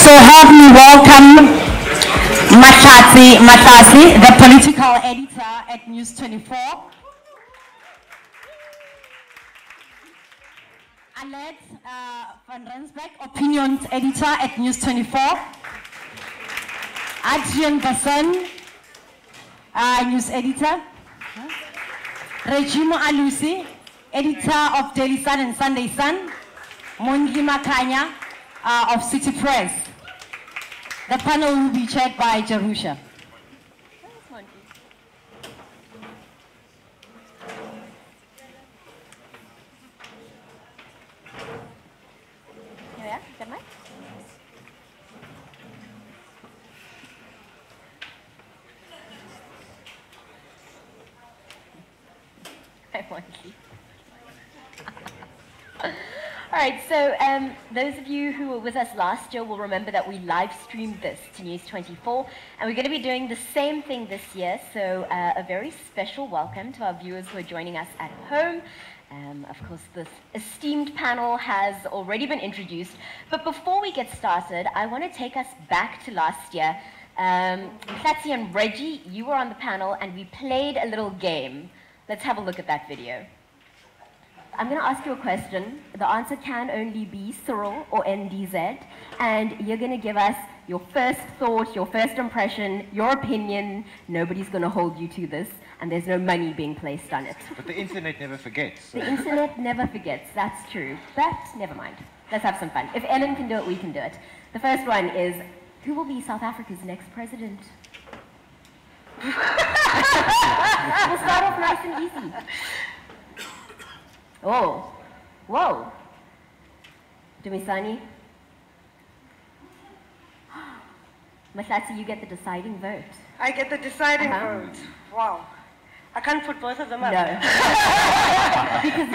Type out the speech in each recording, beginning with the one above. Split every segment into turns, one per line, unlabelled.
So help me welcome Matlasi, the political editor at News24. Alet van Rensbeck, opinions editor at News24. Adrian Basson, news editor. Regimo Alusi, editor of Daily Sun and Sunday Sun. Mongi Makanya of City Press. The panel will be chaired by Jerusha.
All right, so those of you who were with us last year will remember that we live streamed this to News24, and we're going to be doing the same thing this year, so a very special welcome to our viewers who are joining us at home. Of course, this esteemed panel has already been introduced, but before we get started, I want to take us back to last year. Platsi and Reggie, you were on the panel, and we played a little game. Let's have a look at that video. I'm going to ask you a question. The answer can only be Cyril or NDZ, and you're going to give us your first thought, your first impression, your opinion. Nobody's going to hold you to this, and there's no money being placed on it.
But the internet never forgets. So.
The internet never forgets, that's true. But never mind. Let's have some fun. If Ellen can do it, we can do it. The first one is, who will be South Africa's next president? We'll start off nice and easy. Oh, whoa. Dumisani? Mahlatsi, you get the deciding vote.
I get the deciding vote. Wow. I can't put both of them up.
No. Because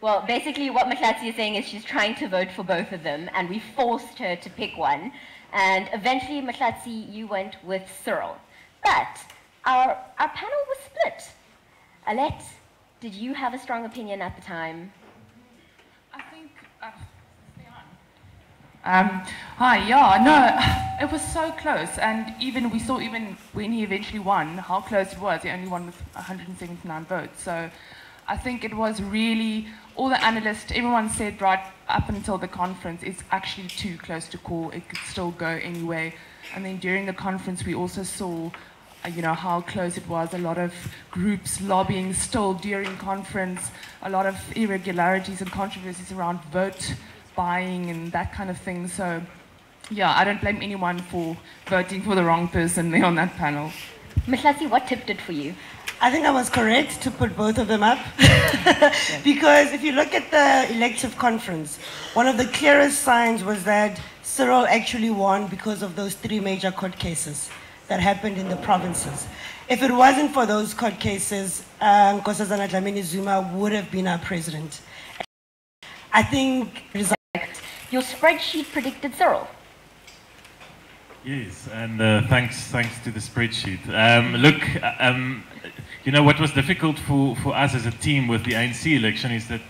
well, basically what Mahlatsi is saying is she's trying to vote for both of them, and we forced her to pick one. And eventually, Mahlatsi, you went with Cyril. But our panel was split. Alet, did you have a strong opinion at the time?
I think, hi, yeah, no, it was so close, and we saw even when he eventually won, how close it was. He only won with 179 votes, so I think it was really, all the analysts, everyone said right up until the conference, it's actually too close to call, it could still go anyway. And then during the conference, we also saw how close it was, a lot of groups lobbying still during conference, a lot of irregularities and controversies around vote buying and that kind of thing. So, yeah, I don't blame anyone for voting for the wrong person there on that panel.
Mahlatsi, what tipped it for you?
I think I was correct to put both of them up. Because if you look at the elective conference, one of the clearest signs was that Cyril actually won because of those 3 major court cases that happened in the provinces. If it wasn't for those court cases, Nkosazana Dlamini Zuma would have been our president. I think
your spreadsheet predicted Cyril.
Yes, and thanks to the spreadsheet. What was difficult for us as a team with the ANC election is that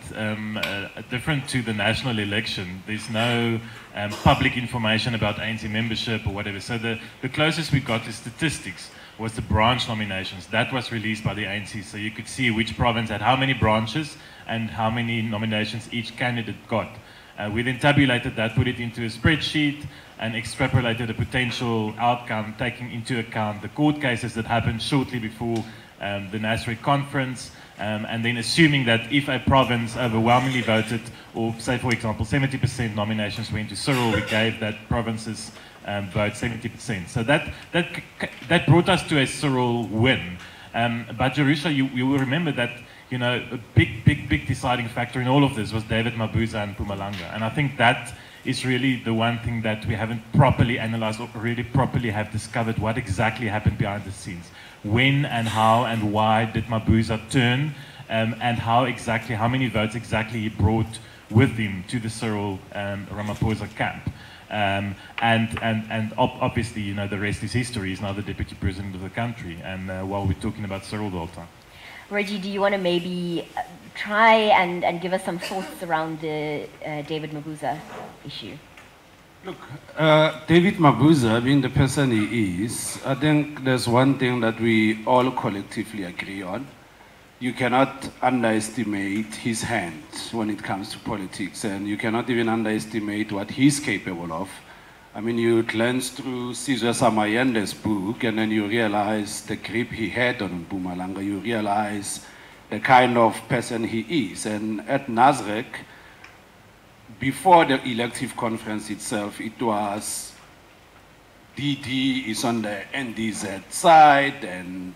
different to the national election, there's no public information about ANC membership or whatever. So the closest we got to statistics was the branch nominations. That was released by the ANC, so you could see which province had how many branches and how many nominations each candidate got. We then tabulated that, put it into a spreadsheet, and extrapolated a potential outcome, taking into account the court cases that happened shortly before the Nasrec conference, and then assuming that if a province overwhelmingly voted, or say for example 70% nominations went to Cyril, we gave that province's vote 70%. So that brought us to a Cyril win. But Jerusha, you will remember that a big deciding factor in all of this was David Mabuza and Mpumalanga, and I think that is really the one thing that we haven't properly analyzed or really properly have discovered what exactly happened behind the scenes. When and how and why did Mabuza turn, and how many votes exactly he brought with him to the Cyril Ramaphosa camp. And obviously, the rest is history. He's now the deputy president of the country, and while we're talking about Cyril the whole time.
Reggie, do you want to maybe try and give us some thoughts around the David Mabuza issue?
Look, David Mabuza, being the person he is, I think there's one thing that we all collectively agree on. You cannot underestimate his hand when it comes to politics, and you cannot even underestimate what he's capable of. I mean, you glance through Sizwe Samayende's book, and then you realize the grip he had on Mpumalanga. You realize the kind of person he is. And at Nasrec, before the elective conference itself, it was DD is on the NDZ side, and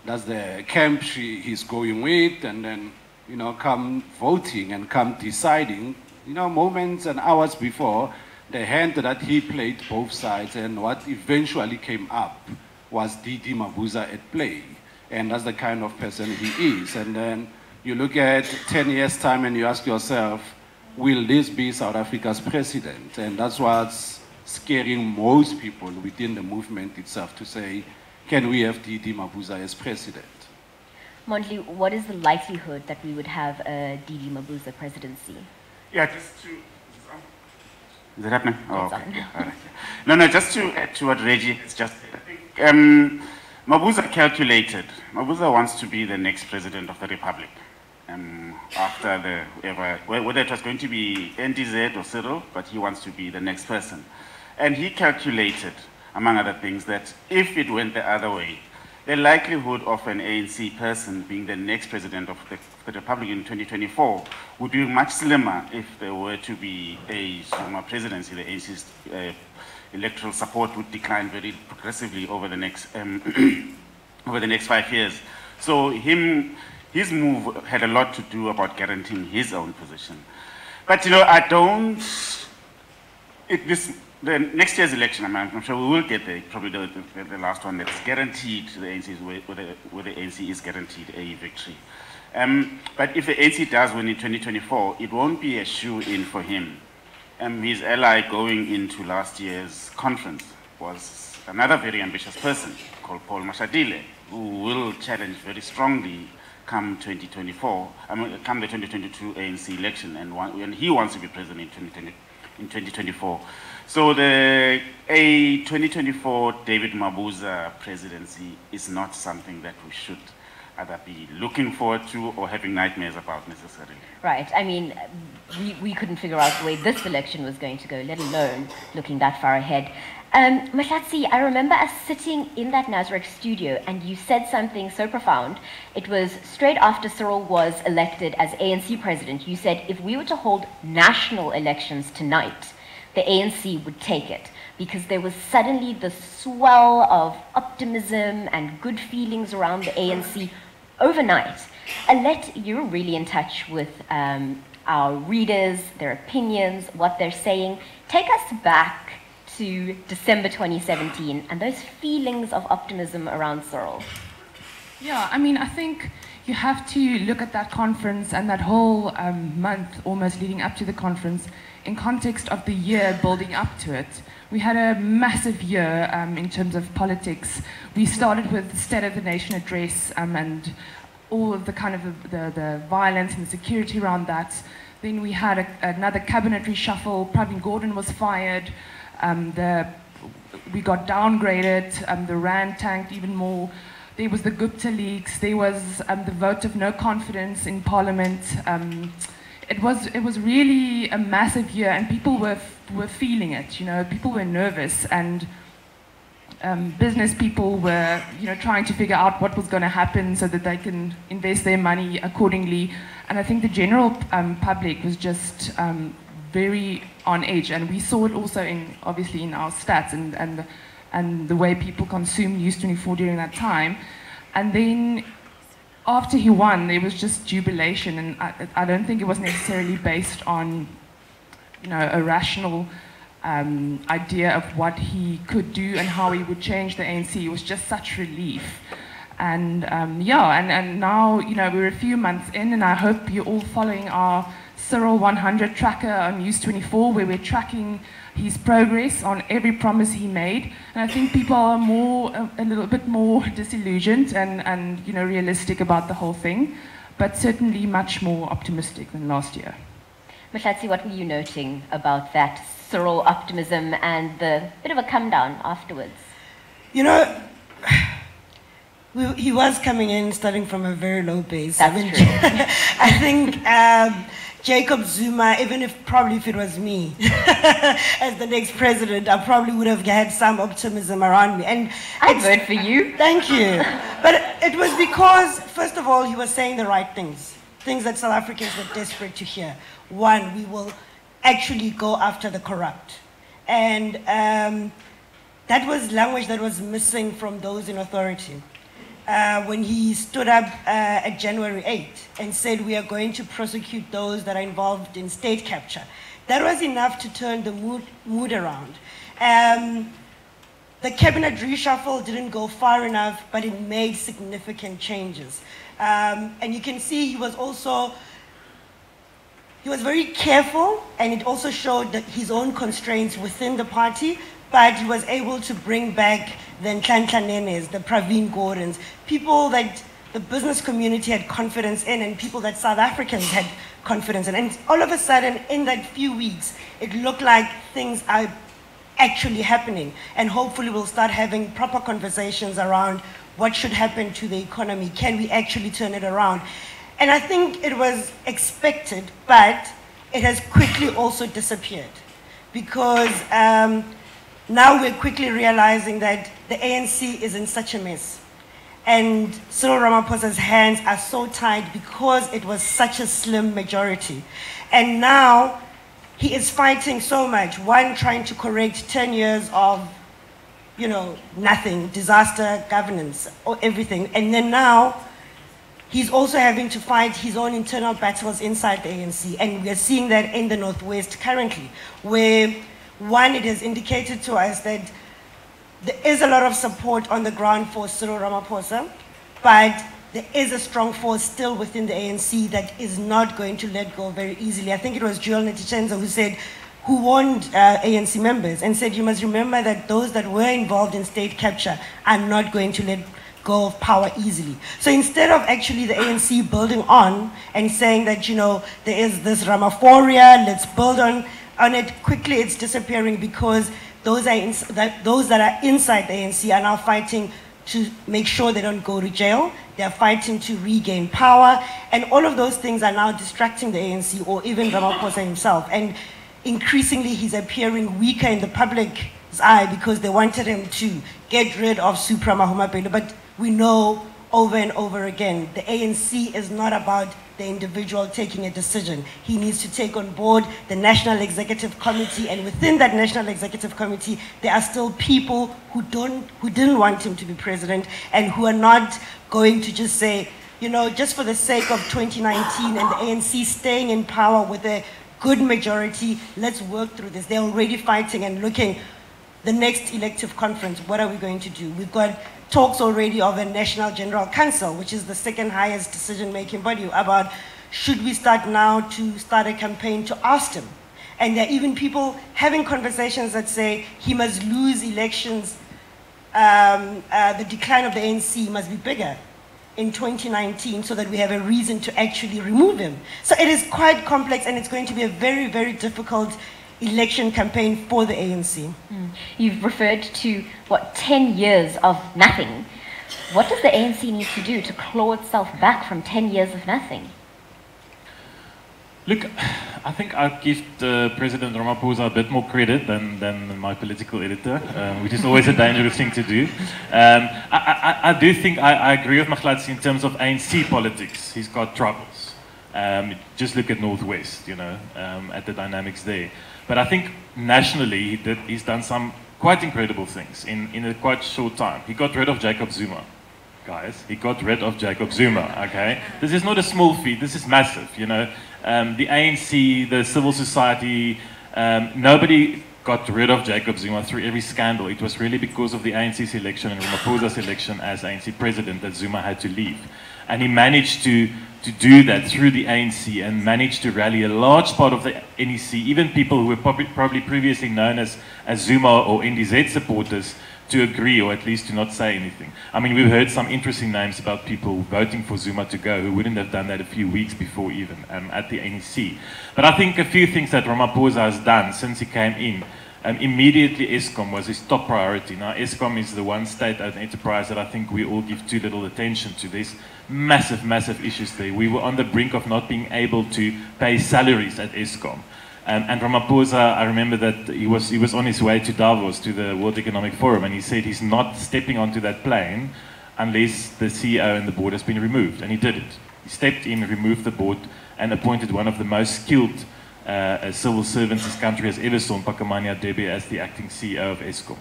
that's the camp he's going with, and then, you know, come voting and come deciding, you know, moments and hours before, the hand that he played both sides, and what eventually came up was DD Mabuza at play. And that's the kind of person he is. And then you look at 10 years' time and you ask yourself, will this be South Africa's president? And that's what's scaring most people within the movement itself, to say, can we have DD Mabuza as president?
Mondli, what is the likelihood that we would have a DD Mabuza presidency?
Yeah, just to... Is it happening? Oh, okay. Yeah, all right. No, just to add to what Reggie has just said. Mabuza calculated. Mabuza wants to be the next president of the Republic. After whether it was going to be NDZ or Cyril, but he wants to be the next person. And he calculated, among other things, that if it went the other way, the likelihood of an ANC person being the next president of the Republic in 2024 would be much slimmer if there were to be a Zuma presidency. The ANC's electoral support would decline very progressively over the next over the next 5 years. So his move had a lot to do about guaranteeing his own position. But you know, the next year's election, I'm sure we will get probably the last one that's guaranteed the ANC, where the ANC is guaranteed a victory. But if the ANC does win in 2024, it won't be a shoe-in for him. His ally going into last year's conference was another very ambitious person called Paul Mashadile, who will challenge very strongly come 2024, come the 2022 ANC election, and he wants to be president in 2024. So a 2024 David Mabuza presidency is not something that we should either be looking forward to or having nightmares about necessarily.
Right. I mean, we couldn't figure out the way this election was going to go, let alone looking that far ahead. Mahlatsi, I remember us sitting in that Nasrec studio, and you said something so profound. It was straight after Cyril was elected as ANC president. You said, if we were to hold national elections tonight, the ANC would take it, because there was suddenly the swell of optimism and good feelings around the ANC overnight. Alette, you're really in touch with our readers, their opinions, what they're saying. Take us back to December 2017 and those feelings of optimism around Cyril.
Yeah, I mean, I think you have to look at that conference and that whole month almost leading up to the conference in context of the year building up to it. We had a massive year in terms of politics. We started with the State of the Nation address and all of the kind of the violence and the security around that. Then we had another cabinet reshuffle. Pravin Gordhan was fired. We got downgraded. The RAND tanked even more. There was the Gupta leaks. There was the vote of no confidence in Parliament. It was really a massive year, and people were feeling it. You know, people were nervous, and business people were, you know, trying to figure out what was going to happen so that they can invest their money accordingly. And I think the general public was just very on edge, and we saw it also obviously in our stats and the way people consumed News24 during that time. And then after he won, there was just jubilation, and I don't think it was necessarily based on, you know, a rational idea of what he could do and how he would change the ANC. It was just such relief. And yeah, and now, you know, we're a few months in, and I hope you're all following our Cyril 100 tracker on News24, where we're tracking his progress on every promise he made. And I think people are a little bit more disillusioned and you know, realistic about the whole thing, but certainly much more optimistic than last year.
Mahlatsi, what were you noting about that Cyril optimism and the bit of a come down afterwards?
You know, he was coming in starting from a very low base.
That's true.
I think Jacob Zuma, even if it was me as the next president, I probably would have had some optimism around me. And
I'd vote for you.
Thank you. But it was because, first of all, he was saying the right things that South Africans were desperate to hear. One, we will actually go after the corrupt. And that was language that was missing from those in authority. When he stood up at January 8th and said we are going to prosecute those that are involved in state capture. That was enough to turn the mood around. The cabinet reshuffle didn't go far enough, but it made significant changes. And you can see he was very careful, and it also showed that his own constraints within the party, but he was able to bring back the Nhlanhla, the Pravin Gordons, people that the business community had confidence in and people that South Africans had confidence in. And all of a sudden, in that few weeks, it looked like things are actually happening. And hopefully we'll start having proper conversations around what should happen to the economy. Can we actually turn it around? And I think it was expected, but it has quickly also disappeared. Because now we're quickly realizing that the ANC is in such a mess. And Cyril Ramaphosa's hands are so tied because it was such a slim majority. And now he is fighting so much. One, trying to correct 10 years of, you know, nothing, disaster governance, or everything. And then now he's also having to fight his own internal battles inside the ANC. And we are seeing that in the Northwest currently, where one, it has indicated to us that there is a lot of support on the ground for Cyril Ramaphosa, but there is a strong force still within the ANC that is not going to let go very easily. I think it was Joel Netsheza who warned ANC members and said, you must remember that those that were involved in state capture are not going to let go of power easily. So instead of actually the ANC building on and saying that, you know, there is this Ramaphoria, let's build on it, quickly it's disappearing because those that are inside the ANC are now fighting to make sure they don't go to jail. They're fighting to regain power. And all of those things are now distracting the ANC or even Ramaphosa himself. And increasingly he's appearing weaker in the public's eye because they wanted him to get rid of Supra Mahumapelo. But we know over and over again, the ANC is not about the individual taking a decision. He needs to take on board the National Executive Committee, and within that National Executive Committee, there are still people who didn't want him to be president and who are not going to just say, you know, just for the sake of 2019 and the ANC staying in power with a good majority, let's work through this. They're already fighting and looking, the next elective conference, what are we going to do? We've got talks already of a National General Council, which is the second highest decision-making body, about should we start now to start a campaign to oust him? And there are even people having conversations that say he must lose elections, the decline of the ANC must be bigger in 2019 so that we have a reason to actually remove him. So it is quite complex and it's going to be a very, very difficult election campaign for the ANC.
You've referred to, 10 years of nothing. What does the ANC need to do to claw itself back from 10 years of nothing?
Look, I think I'd give President Ramaphosa a bit more credit than my political editor, which is always a dangerous thing to do. I do think I agree with Mahlatsi in terms of ANC politics. He's got troubles. Just look at Northwest, you know, at the dynamics there. But I think nationally he's done some quite incredible things in a quite short time. He got rid of Jacob Zuma, guys. He got rid of Jacob Zuma, okay? This is not a small feat, this is massive, you know. The ANC, the civil society, nobody got rid of Jacob Zuma through every scandal, it was really because of the ANC's election and Ramaphosa's election as ANC president that Zuma had to leave. And he managed to do that through the ANC and managed to rally a large part of the NEC, even people who were probably previously known as Zuma or NDZ supporters, to agree or at least to not say anything. I mean, we've heard some interesting names about people voting for Zuma to go who wouldn't have done that a few weeks before even at the NEC. But I think a few things that Ramaphosa has done since he came in, immediately Eskom was his top priority. Now Eskom is the one state-owned enterprise that I think we all give too little attention to. There's massive, massive issues there. We were on the brink of not being able to pay salaries at Eskom. And Ramaphosa, I remember that he was on his way to Davos, to the World Economic Forum, and he said he's not stepping onto that plane unless the CEO and the board has been removed, and he did it. He stepped in, removed the board, and appointed one of the most skilled civil servants this country has ever seen, Pakamania Debe, as the acting CEO of Eskom,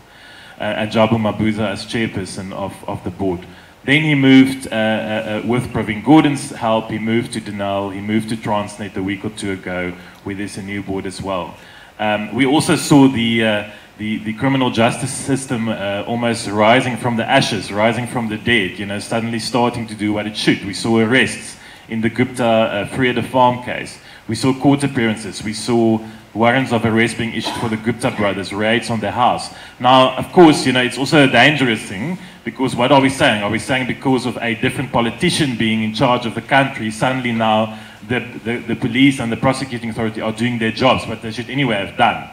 and Jabu Mabuza as chairperson of the board. Then he moved, with Pravin Gordhan's help, he moved to Denel, he moved to Transnet a week or two ago, where there's a new board as well. We also saw the criminal justice system almost rising from the ashes, rising from the dead, you know, suddenly starting to do what it should. We saw arrests in the Gupta Freya Farm case. We saw court appearances. We saw warrants of arrest being issued for the Gupta brothers, raids on their house. Now, of course, you know, it's also a dangerous thing, because what are we saying? Are we saying because of a different politician being in charge of the country, suddenly now the police and the prosecuting authority are doing their jobs, but they should anyway have done?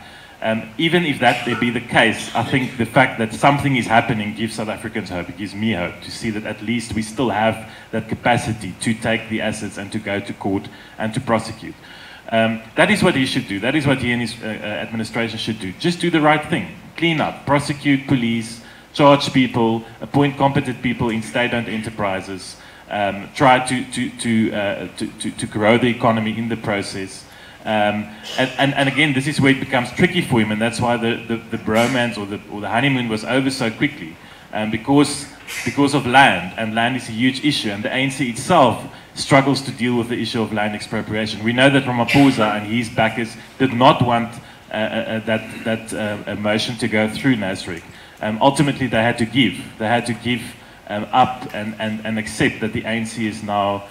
Even if that be the case, I think the fact that something is happening gives South Africans hope. It gives me hope to see that at least we still have that capacity to take the assets and to go to court and to prosecute. That is what he should do. That is what he and his administration should do. Just do the right thing. Clean up, prosecute police, charge people, appoint competent people in state-owned enterprises, try to grow the economy in the process. And again, this is where it becomes tricky for him, and that's why the bromance or the honeymoon was over so quickly, because of land, and land is a huge issue, and the ANC itself struggles to deal with the issue of land expropriation. We know that Ramaphosa and his backers did not want that motion to go through Nasrec. Ultimately, they had to give. They had to give up and accept that the ANC is now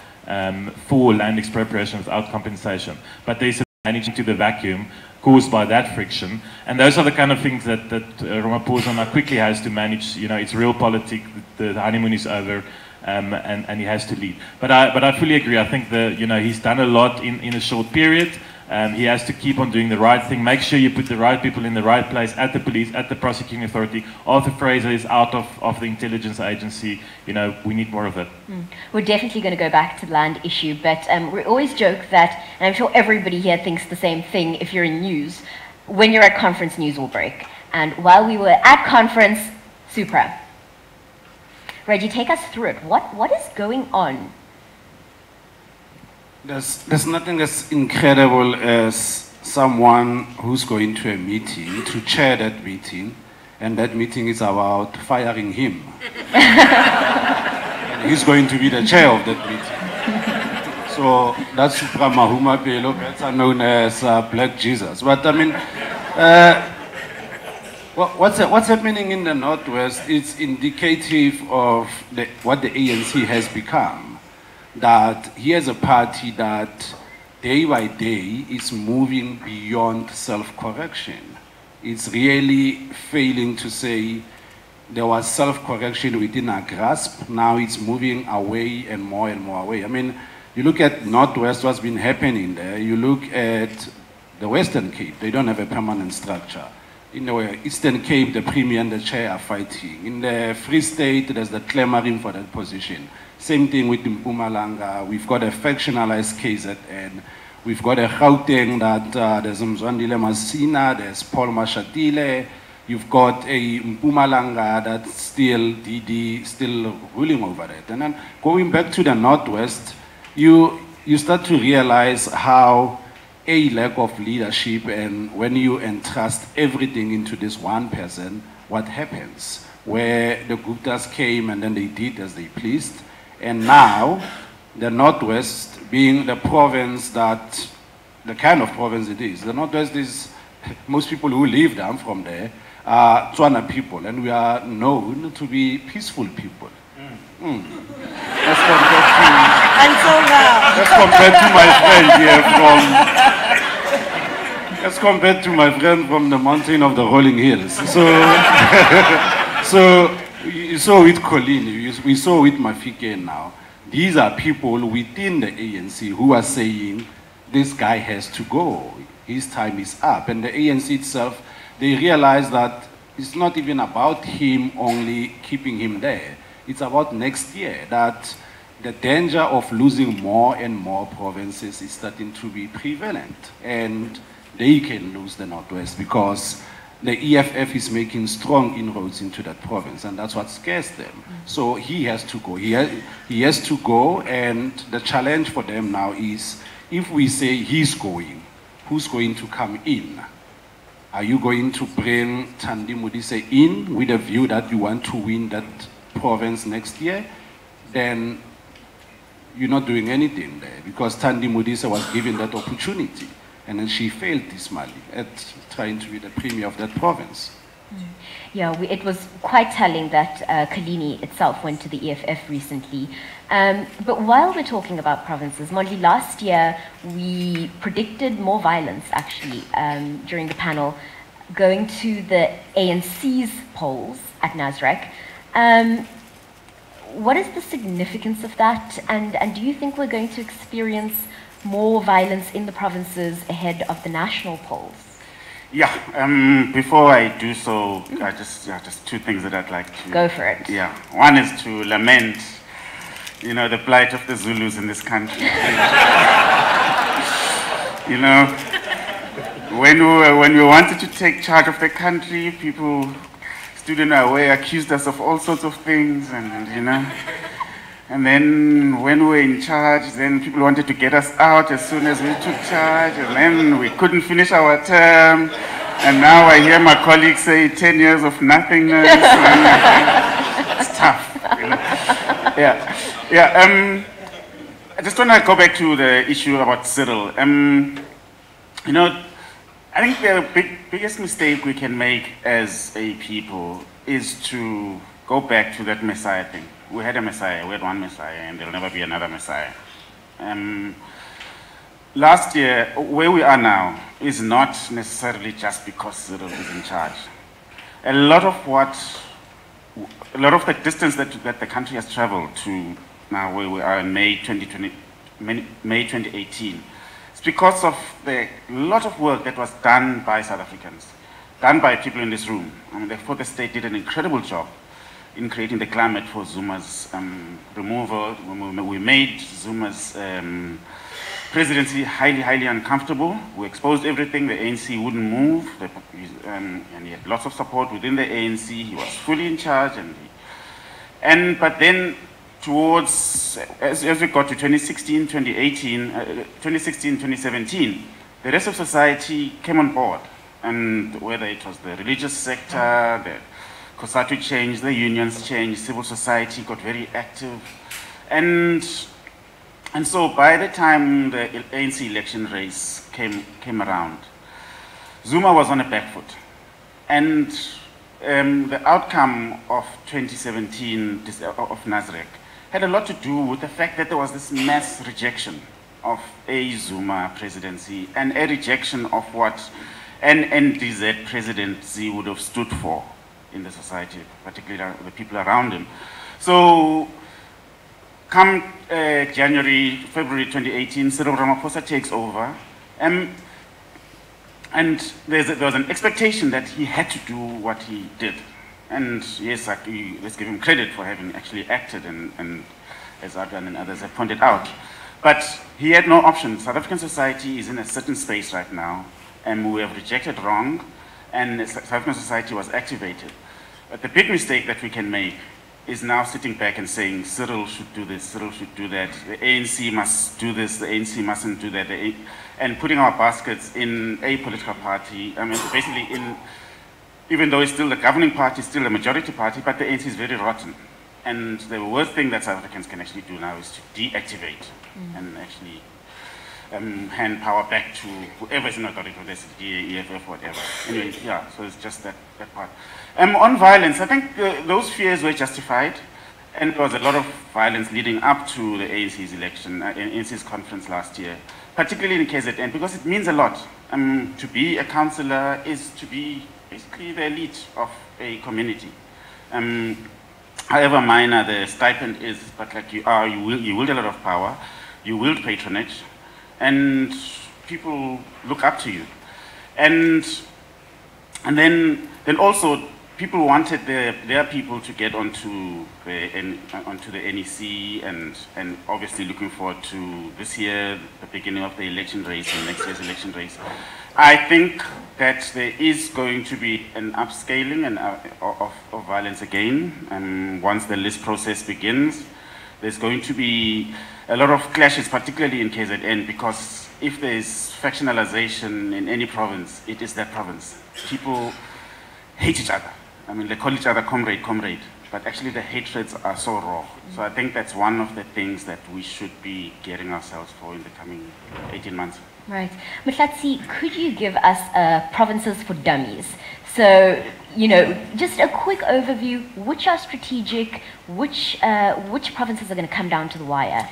for land expropriation without compensation. But there's a managing to the vacuum caused by that friction. And those are the kind of things that Ramaphosa now quickly has to manage. You know, it's real politics. The honeymoon is over. And he has to lead. But I fully agree. I think he's done a lot in a short period. He has to keep on doing the right thing. Make sure you put the right people in the right place at the police, at the prosecuting authority. Arthur Fraser is out of the intelligence agency. You know, we need more of it.
We're definitely going to go back to the land issue, but we always joke that, and I'm sure everybody here thinks the same thing if you're in news, when you're at conference, news will break. And while we were at conference, Supra. Reggie, take us through it. What is going on?
There's nothing as incredible as someone who's going to a meeting to chair that meeting, and that meeting is about firing him. And he's going to be the chair of that meeting. So that's Supra Mahuma Pelo, better known as Black Jesus. But I mean, what's happening in the Northwest is indicative of what the ANC has become. That here's a party that day by day is moving beyond self-correction. It's really failing to say there was self-correction within our grasp. Now it's moving away and more away. I mean, you look at Northwest, what's been happening there. You look at the Western Cape, they don't have a permanent structure. In the Eastern Cape, the Premier and the Chair are fighting. In the Free State, there's the clamoring for that position. Same thing with Mpumalanga. We've got a factionalized KZN. We've got a Gauteng that there's Mzwandile Masina, there's Paul Mashatile. You've got a Mpumalanga that's still DD, still ruling over it. And then going back to the Northwest, you start to realize how a lack of leadership, and when you entrust everything into this one person, what happens? Where the Guptas came and then they did as they pleased. And now, the Northwest being the province that, the kind of province it is. The Northwest is most people who live down from there are Tswana people, and we are known to be peaceful people. As compared to my friend from the mountain of the rolling hills. So with Colleen, we saw with Mafike now, these are people within the ANC who are saying, this guy has to go, his time is up. And the ANC itself, they realize that it's not even about him only keeping him there. It's about next year, that the danger of losing more and more provinces is starting to be prevalent. And they can lose the Northwest because the EFF is making strong inroads into that province, and that's what scares them. So he has to go. He has to go, and the challenge for them now is, if we say he's going, who's going to come in? Are you going to bring Thandi Modise in with a view that you want to win that province next year? Then you're not doing anything there, because Thandi Modise was given that opportunity, and then she failed dismally at trying to be the premier of that province.
Yeah, it was quite telling that Kalini itself went to the EFF recently. But while we're talking about provinces, Mondli, last year we predicted more violence, actually, during the panel, going to the ANC's polls at Nasrec. What is the significance of that? And do you think we're going to experience more violence in the provinces ahead of the national polls?
Yeah, before I do so, just two things that I'd like to...
Go for it.
Yeah, one is to lament, you know, the plight of the Zulus in this country. You know, when we wanted to take charge of the country, people stood in our way, accused us of all sorts of things, and you know. And then when we were in charge, then people wanted to get us out as soon as we took charge, and then we couldn't finish our term. And now I hear my colleagues say 10 years of nothingness. It's tough, you know. Yeah. I just want to go back to the issue about Cyril. You know, I think the biggest mistake we can make as a people is to go back to that Messiah thing. We had a Messiah, we had one Messiah, and there'll never be another Messiah. Last year, where we are now is not necessarily just because Cyril is in charge. A lot of the distance that the country has traveled to now where we are in May 2018, it's because of the lot of work that was done by South Africans, done by people in this room. I mean, the state did an incredible job in creating the climate for Zuma's removal. We made Zuma's presidency highly uncomfortable. We exposed everything. The ANC wouldn't move, and he had lots of support within the ANC. He was fully in charge, but then towards, as we got to 2016, 2017, the rest of society came on board, and whether it was the religious sector, the COSATU changed, the unions changed, civil society got very active. And so by the time the ANC election race came around, Zuma was on a back foot. And the outcome of 2017 of Nasrec had a lot to do with the fact that there was this mass rejection of a Zuma presidency and a rejection of what an NDZ presidency would have stood for in the society, particularly the people around him. So come February 2018, Cyril Ramaphosa takes over, and there was an expectation that he had to do what he did. And yes, let's give him credit for having actually acted, and as Adrian and others have pointed out. But he had no option. South African society is in a certain space right now, and we have rejected wrong, and South African society was activated. But the big mistake that we can make is now sitting back and saying, Cyril should do this, Cyril should do that, the ANC must do this, the ANC mustn't do that, and putting our baskets in a political party. I mean, basically even though it's still the governing party, still the majority party, but the ANC is very rotten. And the worst thing that South Africans can actually do now is to deactivate and actually hand power back to whoever is in authority, whether it's DA, EFF, whatever. Anyway, yeah, so it's just that part. On violence, I think those fears were justified, and there was a lot of violence leading up to the ANC's election, ANC's conference last year, particularly in KZN, because it means a lot. To be a councillor is to be basically the elite of a community. However minor the stipend is, but like you wield a lot of power, you wield patronage, and people look up to you. And then also people wanted their people to get onto the NEC, and obviously looking forward to this year, the beginning of the election race and next year's election race. I think that there is going to be an upscaling of violence again, once the list process begins. There's going to be a lot of clashes, particularly in KZN, because if there's factionalization in any province, it is that province. People hate each other. I mean, they call each other comrade, comrade, but actually the hatreds are so raw. So I think that's one of the things that we should be gearing ourselves for in the coming 18 months.
Right. Mhlatsi, could you give us provinces for dummies? So, you know, just a quick overview, which are strategic, which provinces are going to come down to the wire?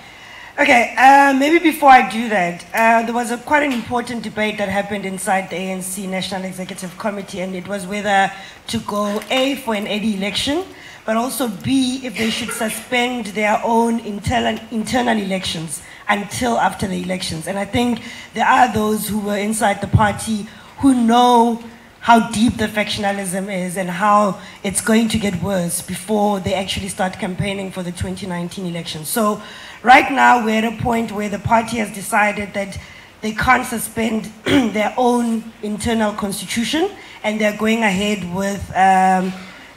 Okay, maybe before I do that, there was quite an important debate that happened inside the ANC National Executive Committee, and it was whether to go A, for an AD election, but also B, if they should suspend their own internal elections until after the elections. And I think there are those who were inside the party who know how deep the factionalism is and how it's going to get worse before they actually start campaigning for the 2019 election. So right now we're at a point where the party has decided that they can't suspend their own internal constitution, and they're going ahead with the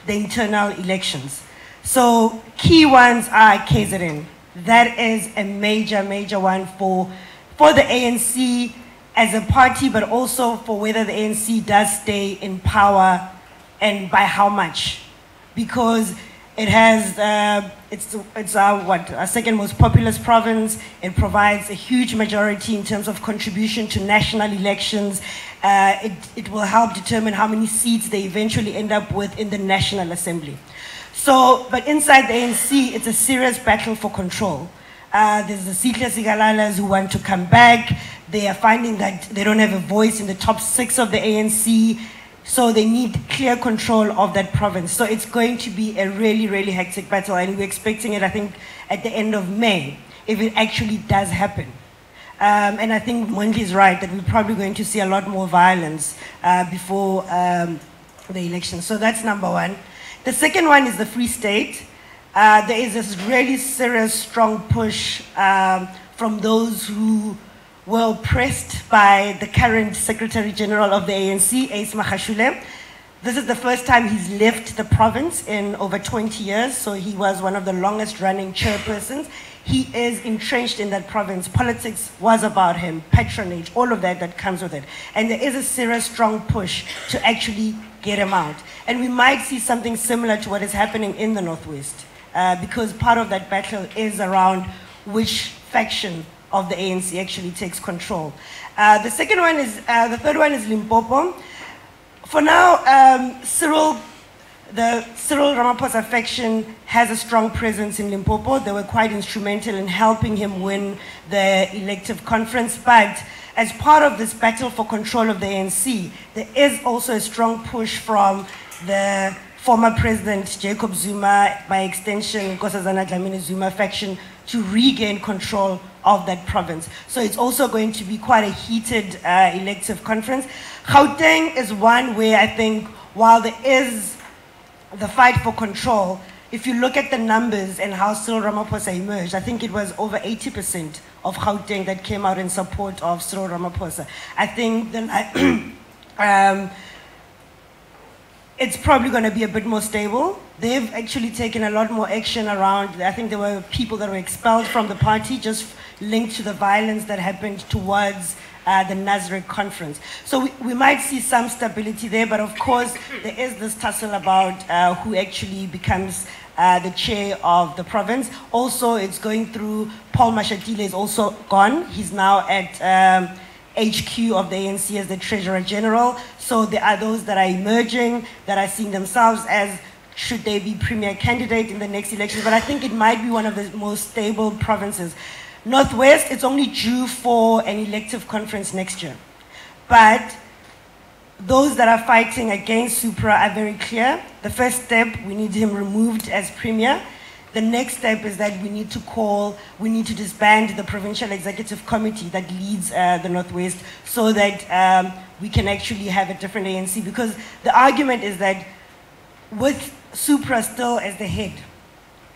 internal elections. So key ones are KZN. That is a major, major one for the ANC as a party, but also for whether the ANC does stay in power and by how much. Because it has, it's our second most populous province. It provides a huge majority in terms of contribution to national elections. It will help determine how many seats they eventually end up with in the National Assembly. So, but inside the ANC, it's a serious battle for control. There's the seatless Igalalas who want to come back. They are finding that they don't have a voice in the top 6 of the ANC, so they need clear control of that province. So it's going to be a really, really hectic battle, and we're expecting it, I think, at the end of May, if it actually does happen. And I think Mwendli is right, that we're probably going to see a lot more violence before the election. So that's number one. The second one is the Free State. There is this really serious, strong push from those who were oppressed by the current Secretary General of the ANC, Ace Magashule. This is the first time he's left the province in over 20 years, so he was one of the longest running chairpersons. He is entrenched in that province. Politics was about him, patronage, all of that comes with it. And there is a serious, strong push to actually get him out. And we might see something similar to what is happening in the Northwest, because part of that battle is around which faction of the ANC actually takes control. The third one is Limpopo. For now, the Cyril Ramaphosa faction has a strong presence in Limpopo. They were quite instrumental in helping him win the elective conference. But as part of this battle for control of the ANC, there is also a strong push from the former President Jacob Zuma, by extension, Nkosazana Dlamini Zuma faction, to regain control of that province. So it's also going to be quite a heated elective conference. Gauteng is one where I think, while there is the fight for control, if you look at the numbers and how Cyril Ramaphosa emerged, I think it was over 80% of Gauteng that came out in support of Cyril Ramaphosa. I think it's probably going to be a bit more stable. They've actually taken a lot more action around, I think there were people that were expelled from the party just linked to the violence that happened towards the Nasrec conference. So we might see some stability there, but of course there is this tussle about who actually becomes the chair of the province. Also, it's going through, Paul Mashatile is also gone. He's now at HQ of the ANC as the Treasurer General. So there are those that are emerging, that are seeing themselves as should they be premier candidate in the next election. But I think it might be one of the most stable provinces. Northwest, it's only due for an elective conference next year. But those that are fighting against Supra are very clear. The first step, we need him removed as premier. The next step is that we need to disband the Provincial Executive Committee that leads the Northwest so that we can actually have a different ANC. Because the argument is that with Supra still as the head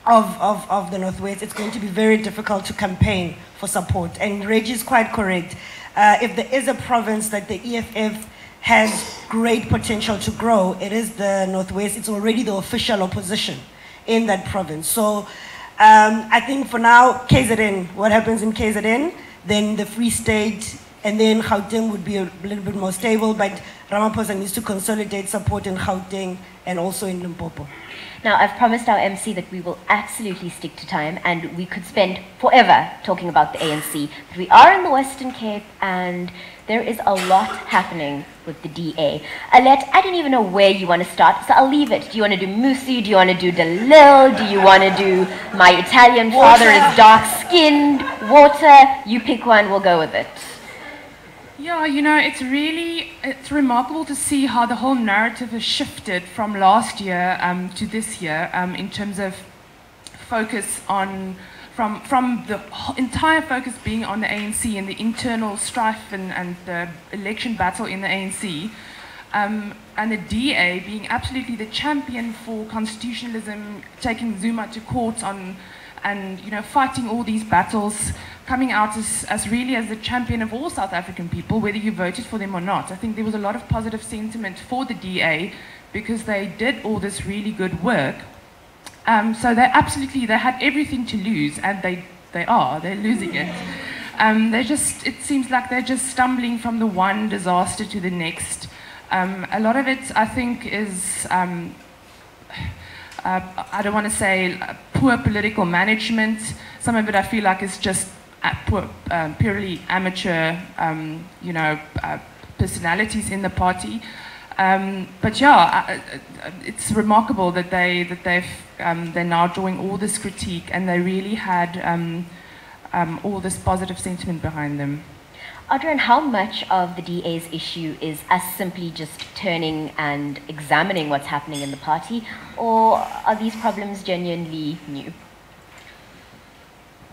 of the Northwest, it's going to be very difficult to campaign for support. And Reggie is quite correct. If there is a province that the EFF has great potential to grow, it is the Northwest. It's already the official opposition in that province. So I think for now, KZN, what happens in KZN, then the Free State, and then Gauteng would be a little bit more stable, but Ramaphosa needs to consolidate support in Gauteng and also in Limpopo.
Now, I've promised our MC that we will absolutely stick to time, and we could spend forever talking about the ANC. But we are in the Western Cape, and there is a lot happening with the DA. Alette, I don't even know where you want to start, so I'll leave it. Do you want to do Musi? Do you want to do Delil? Do you want to do My Italian Father is Dark-Skinned? Water? You pick one, we'll go with it.
Yeah, you know, it's remarkable to see how the whole narrative has shifted from last year to this year in terms of focus on, from the entire focus being on the ANC and the internal strife and the election battle in the ANC, and the DA being absolutely the champion for constitutionalism, taking Zuma to court and you know, fighting all these battles, coming out as really as the champion of all South African people, whether you voted for them or not. I think there was a lot of positive sentiment for the DA because they did all this really good work. So they had everything to lose, and they're losing it. It seems like they're just stumbling from the one disaster to the next. A lot of it, I think, is I don't want to say poor political management. Some of it I feel like is just purely amateur, you know, personalities in the party. But yeah, it's remarkable that they're now drawing all this critique, and they really had all this positive sentiment behind them.
Adrian, how much of the DA's issue is us simply just turning and examining what's happening in the party, or are these problems genuinely new?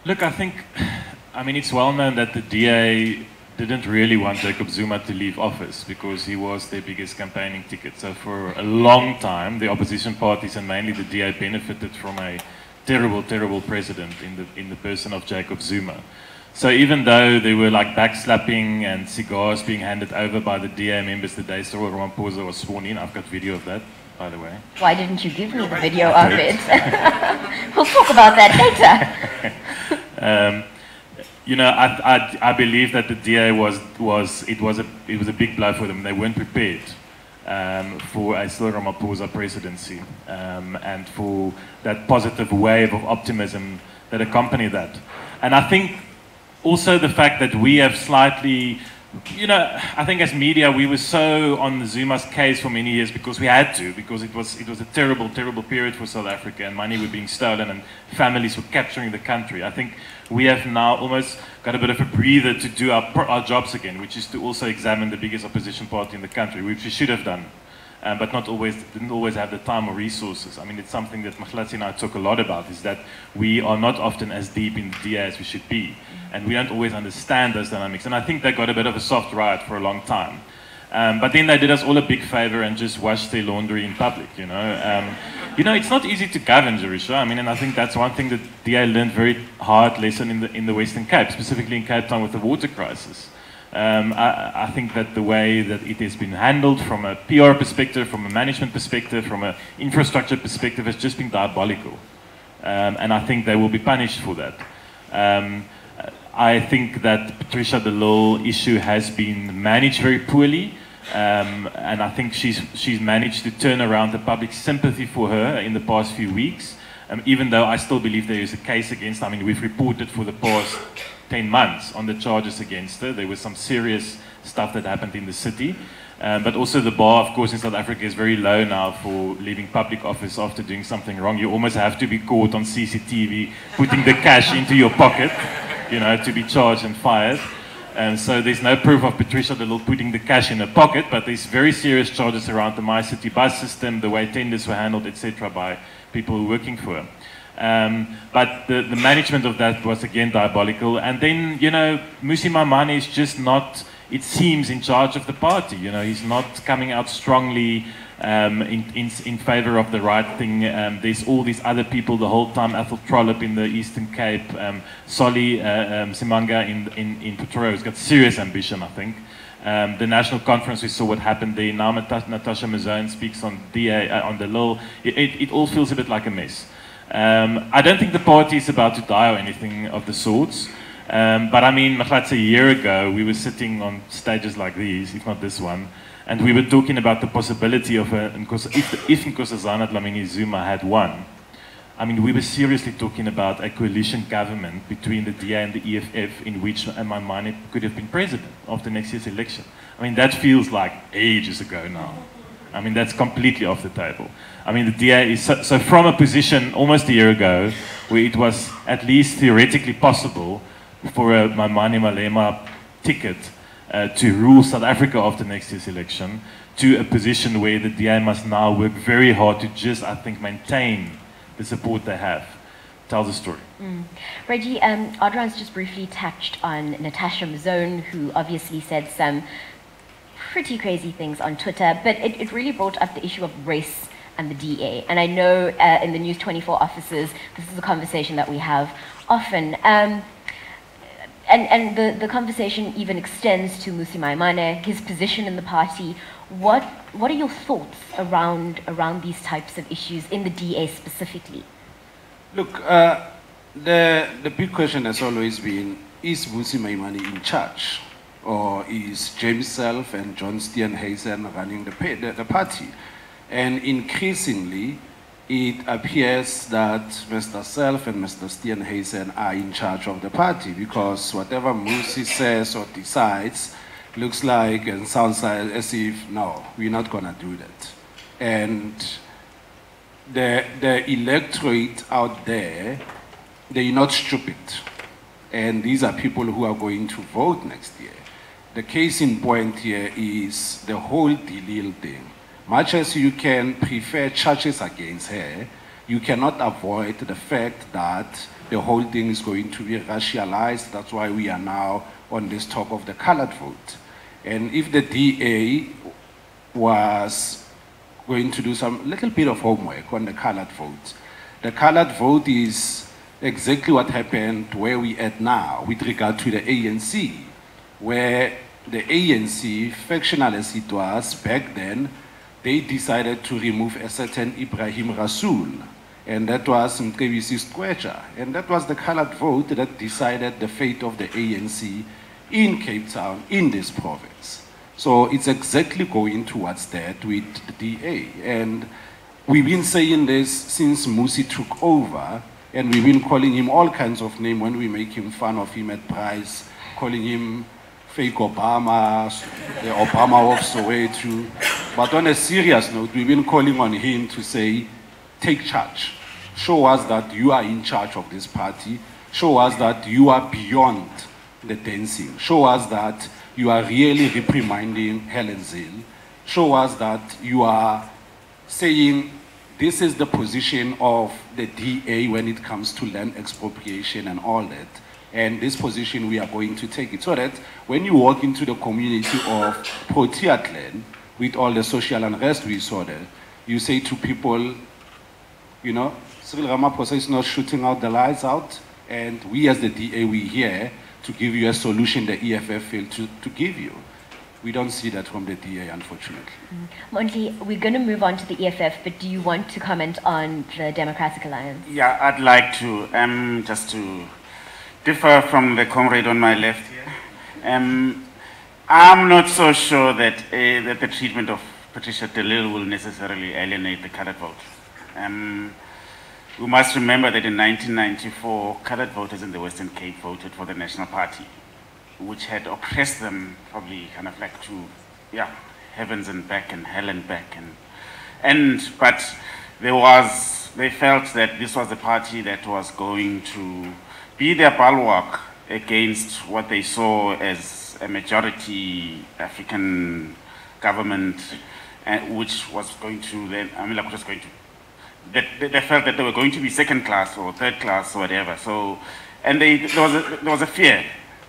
Look, I mean, it's well known that the DA didn't really want Jacob Zuma to leave office because he was their biggest campaigning ticket. So for a long time, the opposition parties and mainly the DA benefited from a terrible, terrible president in the person of Jacob Zuma. So even though there were like backslapping and cigars being handed over by the DA members the day Cyril Ramaphosa was sworn in, I've got video of that, by the way.
Why didn't you give me the video of it? We'll talk about that later.
You know, I believe that the DA was a big blow for them. They weren't prepared for a Cyril Ramaphosa presidency and for that positive wave of optimism that accompanied that. And I think also the fact that we have slightly, you know, I think as media we were so on Zuma's case for many years because we had to, because it was a terrible, terrible period for South Africa, and money was being stolen and families were capturing the country. I think we have now almost got a bit of a breather to do our jobs again, which is to also examine the biggest opposition party in the country, which we should have done. But didn't always have the time or resources. I mean, it's something that Mahlatsi and I talk a lot about, is that we are not often as deep in the DA as we should be. And we don't always understand those dynamics. And I think they got a bit of a soft ride for a long time. But then they did us all a big favor and just washed their laundry in public, you know. You know, it's not easy to govern, Jerusha. I mean, and I think that's one thing that DA learned very hard lesson in the Western Cape, specifically in Cape Town with the water crisis. I think that the way that it has been handled from a PR perspective, from a management perspective, from an infrastructure perspective has just been diabolical. And I think they will be punished for that. I think that Patricia de Lille issue has been managed very poorly. And I think she's managed to turn around the public sympathy for her in the past few weeks. even though I still believe there is a case against her. I mean, we've reported for the past 10 months on the charges against her. There was some serious stuff that happened in the city. But also the bar, of course, in South Africa is very low now for leaving public office after doing something wrong. You almost have to be caught on CCTV putting the cash into your pocket, you know, to be charged and fired. So there's no proof of Patricia de Lille putting the cash in her pocket, but there's very serious charges around the My City bus system, the way tenders were handled, etc., by people who are working for her. But the management of that was again diabolical. And then, you know, Mmusi Maimane is just not, it seems, in charge of the party. You know, he's not coming out strongly in favor of the right thing. There's all these other people the whole time, Ethel Trollip in the Eastern Cape, Solly Simanga in Pretoria, who's got serious ambition, I think. The national conference, we saw what happened there. Now Natasha Mazone speaks on on the Lille. It all feels a bit like a mess. I don't think the party is about to die or anything of the sorts. But I mean, a year ago, we were sitting on stages like these, if not this one, and we were talking about the possibility of if Nkosazana Dlamini Zuma had won, I mean, we were seriously talking about a coalition government between the DA and the EFF in which Maimane could have been president after next year's election. I mean, that feels like ages ago now. I mean, that's completely off the table. I mean, the DA is, so from a position almost a year ago, where it was at least theoretically possible for a Maimane Malema ticket to rule South Africa after next year's election, to a position where the DA must now work very hard to just, I think, maintain the support they have. Tells a story.
Reggie, Audran's just briefly touched on Natasha Mazone, who obviously said some pretty crazy things on Twitter, but it really brought up the issue of race and the DA. And I know in the News24 offices, this is a conversation that we have often. And the conversation even extends to Mmusi Maimane, his position in the party. What are your thoughts around these types of issues in the DA specifically?
Look, the big question has always been, is Mmusi Maimane in charge? Or is James Self and John Steenhuisen running the party? And increasingly, it appears that Mr. Self and Mr. Steenhuisen are in charge of the party, because whatever Mmusi says or decides looks like and sounds like as if, no, we're not going to do that. And the electorate out there, they're not stupid. And these are people who are going to vote next year. The case in point here is the whole de Lille thing. Much as you can prefer charges against her, you cannot avoid the fact that the whole thing is going to be racialized. That's why we are now on this talk of the colored vote. And if the DA was going to do some little bit of homework on the colored vote, the colored vote is exactly what happened where we at now with regard to the ANC, where the ANC, factional as it was back then, they decided to remove a certain Ibrahim Rasool, and that was Mcebisi Squecha, and that was the colored vote that decided the fate of the ANC in Cape Town, in this province. So it's exactly going towards that with the DA, and we've been saying this since Mmusi took over, and we've been calling him all kinds of names when we make him fun of him at Price, calling him fake Obama, the Obama of Soweto. But on a serious note, we've been calling on him to say, take charge. Show us that you are in charge of this party. Show us that you are beyond the dancing. Show us that you are really reprimanding Helen Zille. Show us that you are saying this is the position of the DA when it comes to land expropriation and all that. And this position, we are going to take it. So that when you walk into the community of Protea Clan, with all the social unrest we saw there, you say to people, you know, Cyril Ramaphosa is not shooting out the lights out, and we as the DA, we're here to give you a solution the EFF failed to give you. We don't see that from the DA, unfortunately.
Mondli, we're going to move on to the EFF, but do you want to comment on the Democratic Alliance?
Yeah, I'd like to, just to differ from the comrade on my left here. I'm not so sure that, that the treatment of Patricia de Lille will necessarily alienate the colored vote. we must remember that in 1994, colored voters in the Western Cape voted for the National Party, which had oppressed them probably kind of like to, yeah, heavens and back and hell and back. But they felt that this was the party that was going to be their bulwark against what they saw as a majority African government, which was going to then, they felt that they were going to be second class or third class or whatever. So, and there was a fear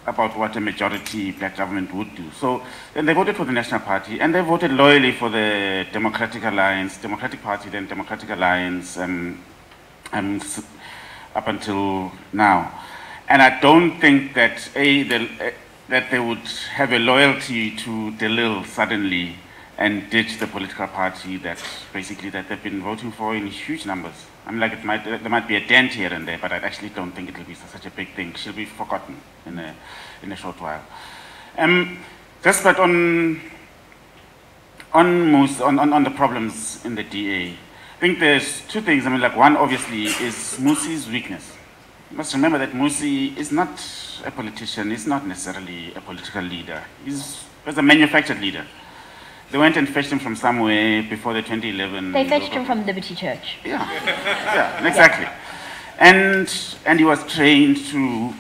about what a majority black government would do. So then they voted for the National Party, and they voted loyally for the Democratic Party, then Democratic Alliance, up until now. And I don't think that that they would have a loyalty to Delil suddenly and ditch the political party that basically that they've been voting for in huge numbers. I mean, like there might be a dent here and there, but I actually don't think it will be such a big thing. She'll be forgotten in a short while. Just but on the problems in the DA, I think there's two things. I mean, like one obviously is Musi's weakness. You must remember that Musi is not a politician. He's not necessarily a political leader. He's a manufactured leader. They went and fetched him from somewhere before the 2011.
They fetched him from Liberty Church.
Yeah, yeah, exactly. And he was trained to,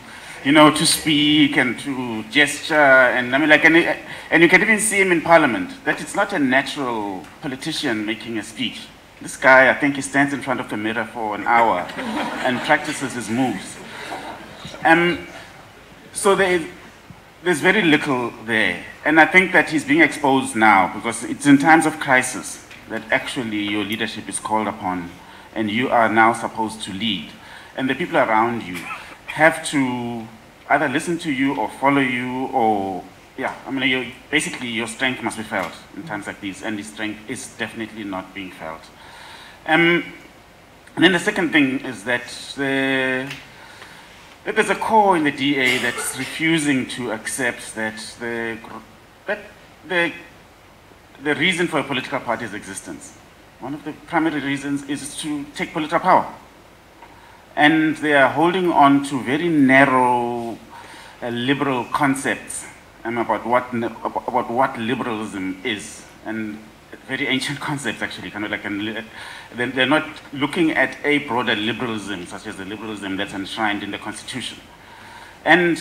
to speak and to gesture, and I mean, like, and you can even see him in Parliament. That it's not a natural politician making a speech. This guy, I think he stands in front of the mirror for an hour and practices his moves. So there's very little there. And I think that he's being exposed now because it's in times of crisis that actually your leadership is called upon and you are now supposed to lead. And the people around you have to either listen to you or follow you or, yeah, I mean, basically your strength must be felt in times like these, and the strength is definitely not being felt. And then the second thing is that there's a core in the DA that's refusing to accept that the reason for a political party's existence, one of the primary reasons is to take political power. And they are holding on to very narrow liberal concepts about what liberalism is, and very ancient concepts actually, kind of like, they're not looking at a broader liberalism, such as the liberalism that's enshrined in the Constitution. And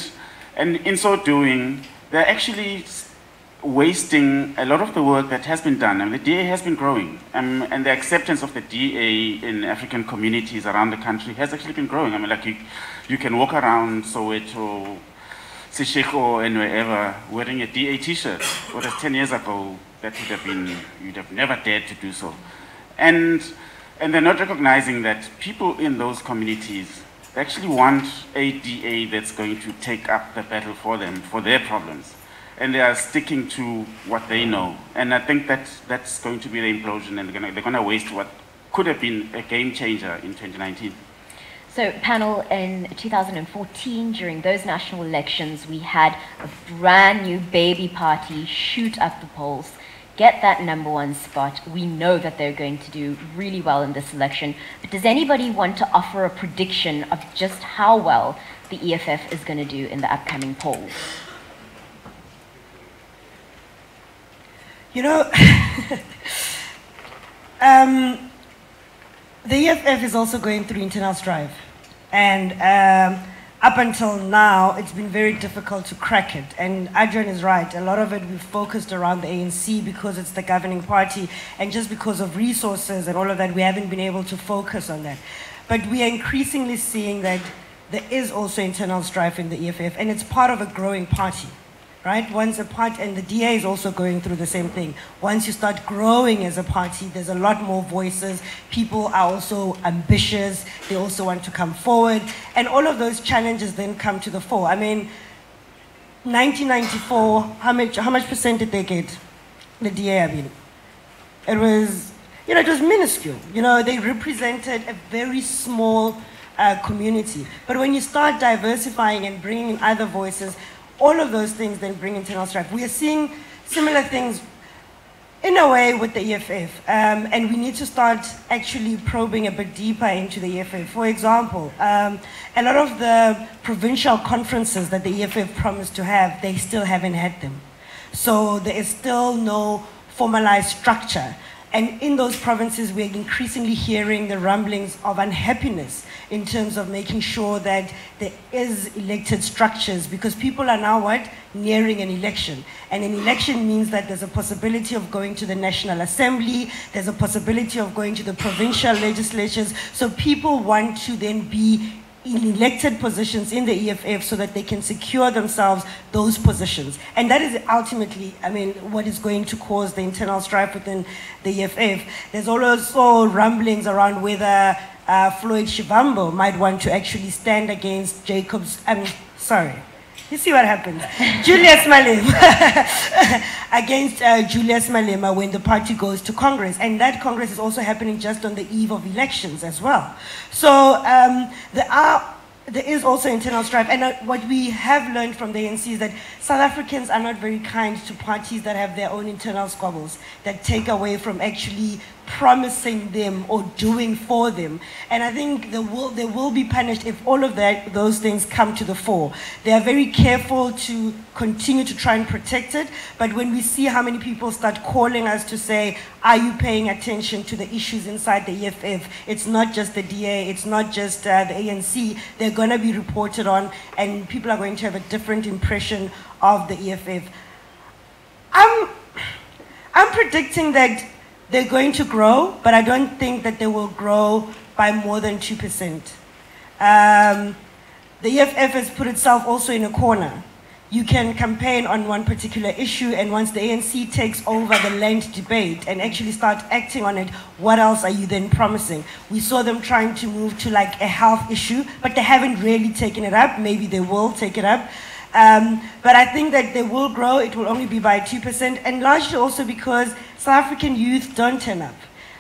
in so doing, they're actually wasting a lot of the work that has been done. And the DA has been growing, and the acceptance of the DA in African communities around the country has actually been growing. I mean, like you can walk around Soweto, Seshego, and wherever wearing a DA t-shirt, whereas 10 years ago, that would have been, you'd have never dared to do so. And they're not recognizing that people in those communities actually want a DA that's going to take up the battle for them, for their problems. And they are sticking to what they know. And I think that's going to be the implosion, and they're going to waste what could have been a game changer in 2019.
So, panel, in 2014, during those national elections, we had a brand new baby party shoot up the polls, get that #1 spot. We know that they're going to do really well in this election. But does anybody want to offer a prediction of just how well the EFF is going to do in the upcoming polls?
You know, the EFF is also going through internal strife. And up until now, it's been very difficult to crack it. And Adrian is right. A lot of it we've focused around the ANC because it's the governing party. And just because of resources and all of that, we haven't been able to focus on that. But we are increasingly seeing that there is also internal strife in the EFF. And it's part of a growing party. Right? Once a party, and the DA is also going through the same thing. Once you start growing as a party, there's a lot more voices. People are also ambitious. They also want to come forward. And all of those challenges then come to the fore. I mean, 1994, how much percent did they get? The DA, I mean. It was, it was minuscule. They represented a very small community. But when you start diversifying and bringing in other voices, all of those things then bring internal strife. We are seeing similar things in a way, with the EFF, and we need to start actually probing a bit deeper into the EFF. For example, a lot of the provincial conferences that the EFF promised to have, they still haven't had them. So there is still no formalized structure. And in those provinces, we're increasingly hearing the rumblings of unhappiness in terms of making sure that there is elected structures, because people are now what? Nearing an election. And an election means that there's a possibility of going to the National Assembly, there's a possibility of going to the provincial legislatures. So people want to then be in elected positions in the EFF so that they can secure themselves those positions. And that is ultimately, I mean, what is going to cause the internal strife within the EFF. There's also rumblings around whether Floyd Shivambu might want to actually stand against you see what happens. Julius Malema against Julius Malema when the party goes to Congress. And that Congress is also happening just on the eve of elections as well. So there is also internal strife. And what we have learned from the ANC is that South Africans are not very kind to parties that have their own internal squabbles, that take away from actually promising them or doing for them. And I think they will be punished if all of those things come to the fore. They are very careful to continue to try and protect it, but when we see how many people start calling us to say, are you paying attention to the issues inside the EFF? It's not just the DA, it's not just the ANC. They're going to be reported on, and people are going to have a different impression of the EFF. I'm predicting that they're going to grow, but I don't think that they will grow by more than 2%. The EFF has put itself also in a corner. You can campaign on one particular issue, and once the ANC takes over the land debate and actually start acting on it, what else are you then promising? We saw them trying to move to like a health issue, but they haven't really taken it up. Maybe they will take it up. But I think that they will grow. It will only be by 2%, and largely also because South African youth don't turn up.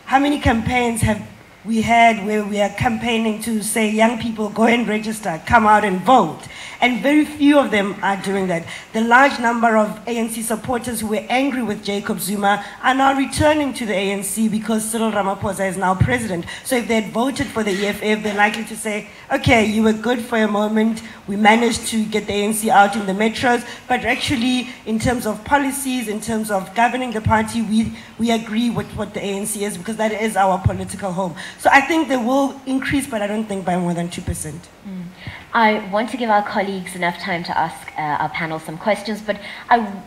How many campaigns have we had where we are campaigning to say, young people, go and register, come out and vote? And very few of them are doing that. The large number of ANC supporters who were angry with Jacob Zuma are now returning to the ANC because Cyril Ramaphosa is now president. So if they had voted for the EFF, they're likely to say, okay, you were good for a moment, we managed to get the ANC out in the metros, but actually in terms of policies, in terms of governing the party, we agree with what the ANC is, because that is our political home. So I think they will increase, but I don't think by more than 2%.
I want to give our colleagues enough time to ask our panel some questions, but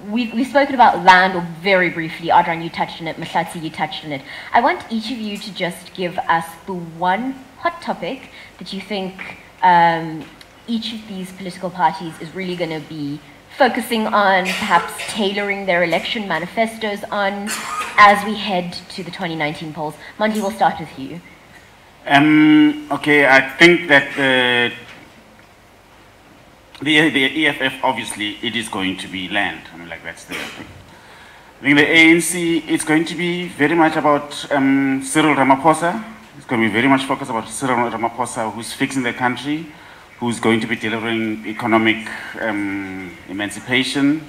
we've spoken about land, or very briefly. Adrian, you touched on it. Mahlatsi, you touched on it. I want each of you to just give us the one hot topic that you think each of these political parties is really going to be focusing on, perhaps tailoring their election manifestos on, as we head to the 2019 polls. Mondi, we'll start with you.
Okay, I think that the EFF, obviously, it is going to be land. I mean, like, that's the thing. I think the ANC, it's going to be very much about Cyril Ramaphosa. It's going to be very much focused about Cyril Ramaphosa, who's fixing the country, who's going to be delivering economic emancipation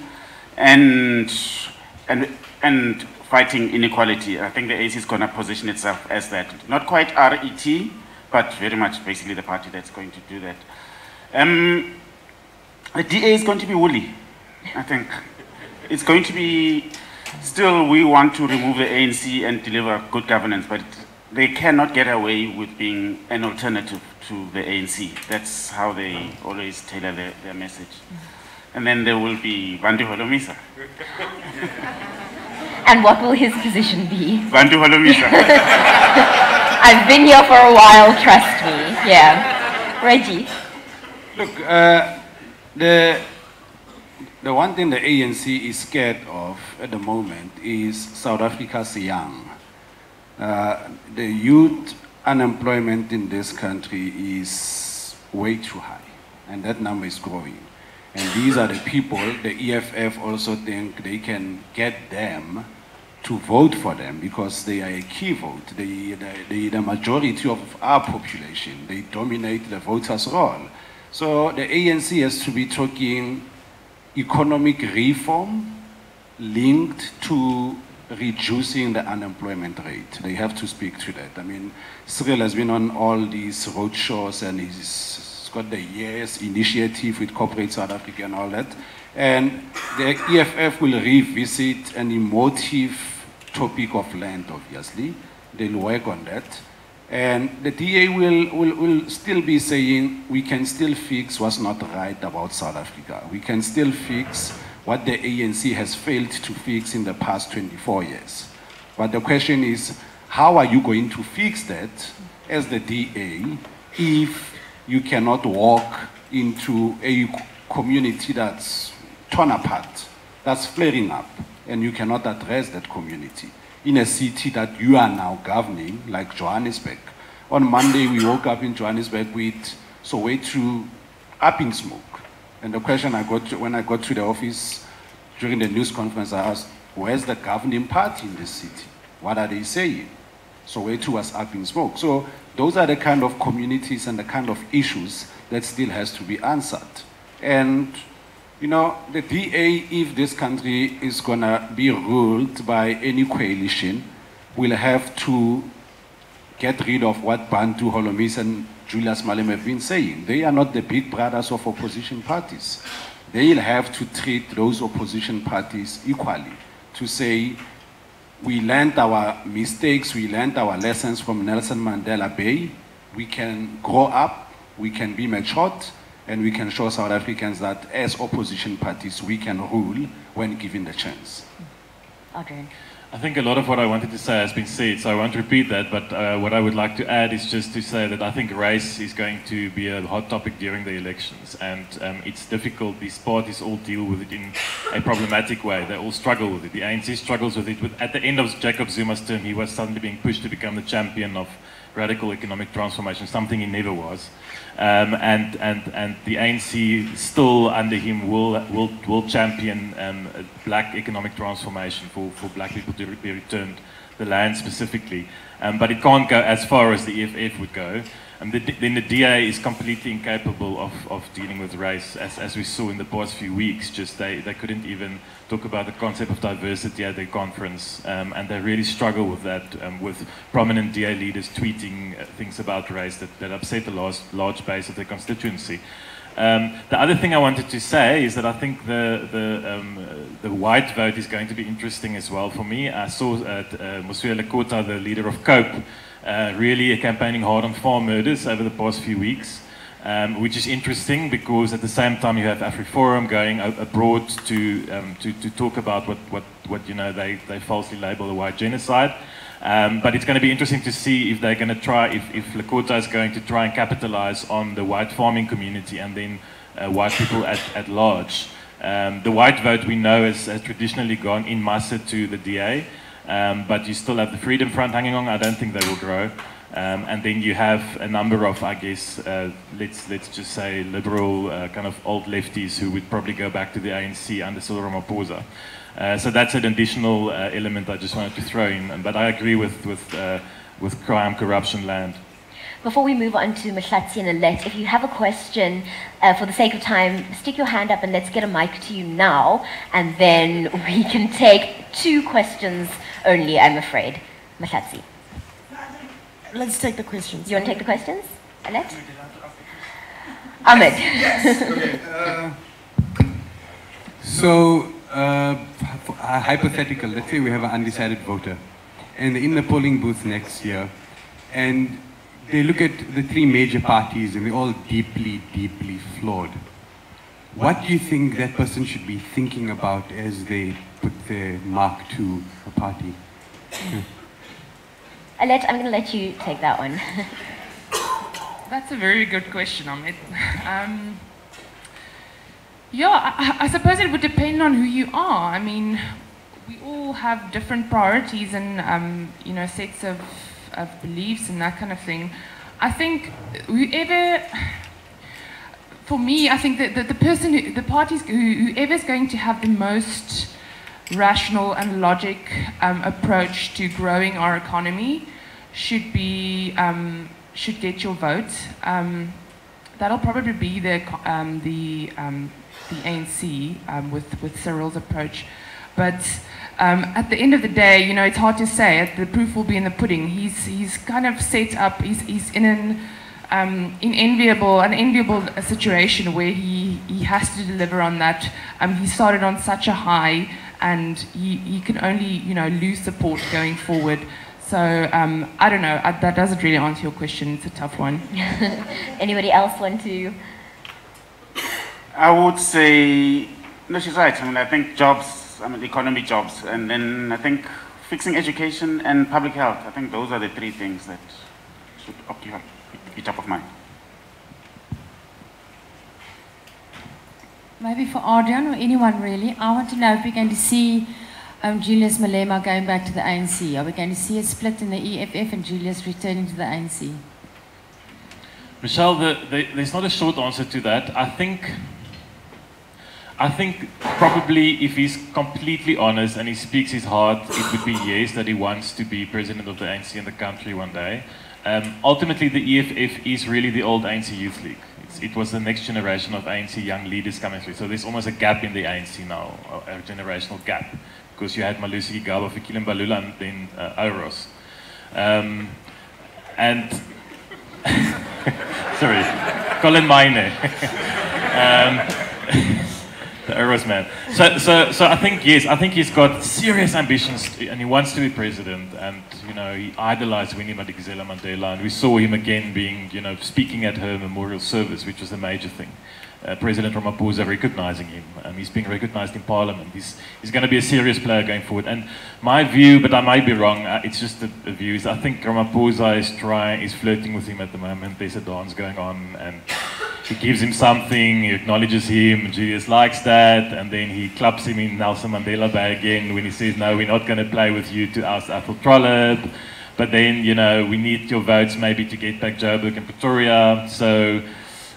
and fighting inequality. I think the ANC is going to position itself as that. Not quite RET, but very much basically the party that's going to do that. The DA is going to be woolly, I think. It's going to be, still we want to remove the ANC and deliver good governance, but they cannot get away with being an alternative to the ANC. That's how they always tailor their message. And then there will be Bantu Holomisa.
And what will his position be?
Bantu Holomisa.
I've been here for a while, trust me. Yeah. Reggie.
Look, the one thing the ANC is scared of at the moment is South Africa's young. The youth unemployment in this country is way too high, and that number is growing. And these are the people the EFF also think they can get them to vote for them because they are a key vote. The majority of our population, they dominate the voters' roll. So the ANC has to be talking economic reform linked to reducing the unemployment rate. They have to speak to that. I mean, Cyril has been on all these roadshows and he's got the Yes initiative with Corporate South Africa and all that. And the EFF will revisit an emotive topic of land, obviously. They'll work on that. And the DA will still be saying we can still fix what's not right about South Africa. We can still fix what the ANC has failed to fix in the past 24 years. But the question is, how are you going to fix that as the DA if you cannot walk into a community that's torn apart, that's flaring up, and you cannot address that community in a city that you are now governing, like Johannesburg. On Monday, we woke up in Johannesburg with Soweto up in smoke. And the question I got when I got to the office during the news conference, I asked, where's the governing party in this city? What are they saying? Soweto was up in smoke. So those are the kind of communities and the kind of issues that still has to be answered. And you know, the DA, if this country is going to be ruled by any coalition, will have to get rid of what Bantu, Holomis, and Julius Malem have been saying. They are not the big brothers of opposition parties. They'll have to treat those opposition parties equally, to say, we learned our mistakes, we learned our lessons from Nelson Mandela Bay, we can grow up, we can be matured, and we can show South Africans that as opposition parties, we can rule when given the chance.
Adrian.
I think a lot of what I wanted to say has been said, so I won't repeat that, but what I would like to add is just to say that I think race is going to be a hot topic during the elections, and it's difficult. These parties all deal with it in a problematic way. They all struggle with it. The ANC struggles with it. At the end of Jacob Zuma's term, he was suddenly being pushed to become the champion of radical economic transformation, something he never was. And the ANC still under him will champion black economic transformation for black people to be returned the land specifically. But it can't go as far as the EFF would go. Then the DA is completely incapable of dealing with race, as we saw in the past few weeks. Just they couldn't even talk about the concept of diversity at their conference, and they really struggle with that, with prominent DA leaders tweeting things about race that upset the large base of their constituency. The other thing I wanted to say is that I think the white vote is going to be interesting as well for me. I saw Monsieur Lekota, the leader of COPE, really campaigning hard on farm murders over the past few weeks, which is interesting because at the same time you have AfriForum going abroad to talk about what you know they falsely label a white genocide. But it's going to be interesting to see if they're going to try, if Lekota is going to try and capitalize on the white farming community and then white people at large. The white vote we know has traditionally gone in masse to the DA. But you still have the Freedom Front hanging on. I don't think they will grow. And then you have a number of, I guess, let's just say liberal kind of old lefties who would probably go back to the ANC under Cyril Ramaphosa. So that's an additional element I just wanted to throw in. But I agree with crime, corruption, land.
Before we move on to Mahlatsi and Alette, if you have a question, for the sake of time, stick your hand up and let's get a mic to you now, and then we can take 2 questions only, I'm afraid. Mahlatsi.
Let's take the questions.
You want to take the questions, Alette? Ahmed.
Yes, okay. So, hypothetical, let's say we have an undecided voter, and in the polling booth next year, and they look at the 3 major parties and they're all deeply, deeply flawed. What do you think that person should be thinking about as they put their mark to a party?
Alette, I'm going to let you take that one.
That's a very good question, Ahmed. Yeah, I suppose it would depend on who you are. I mean, we all have different priorities and, you know, sets of beliefs and that kind of thing. I think for me, I think that the parties, whoever's going to have the most rational and logic approach to growing our economy should get your vote. That'll probably be the ANC with Cyril's approach. But At the end of the day, you know, it's hard to say. The proof will be in the pudding. He's kind of set up. He's in an enviable situation where he has to deliver on that. He started on such a high, and he can only, you know, lose support going forward. So I don't know. That doesn't really answer your question. It's a tough one.
Anybody else want to?
I would say, no, she's right. I mean, I think jobs, economy jobs, and then I think fixing education and public health. I think those are the three things that should occupy, be top of mind.
Maybe for Adrian or anyone really, I want to know if we're going to see Julius Malema going back to the ANC. Are we going to see a split in the EFF and Julius returning to the ANC?
Michelle, there's not a short answer to that. I think probably if he's completely honest and he speaks his heart, it would be yes, that he wants to be president of the ANC in the country one day. Ultimately, the EFF is really the old ANC Youth League. It was the next generation of ANC young leaders coming through. So there's almost a gap in the ANC now, a generational gap. Because you had Malusi Gigaba, Fikile Mbalula, and then Oros. And, sorry, Colin Maine. The Oros man. So I think, yes, I think he's got serious ambitions and he wants to be president. And, you know, he idolized Winnie Madikizela Mandela. And we saw him again being, you know, speaking at her memorial service, which was a major thing. President Ramaphosa recognizing him. He's being recognized in Parliament. He's going to be a serious player going forward. And my view, but I might be wrong, it's just a view, is I think Ramaphosa is flirting with him at the moment. There's a dance going on, and he gives him something, he acknowledges him, Julius likes that, and then he claps him in Nelson Mandela Bay again when he says, no, we're not going to play with you to oust Athol Trollip, but then, you know, we need your votes maybe to get back Joburg and Pretoria, so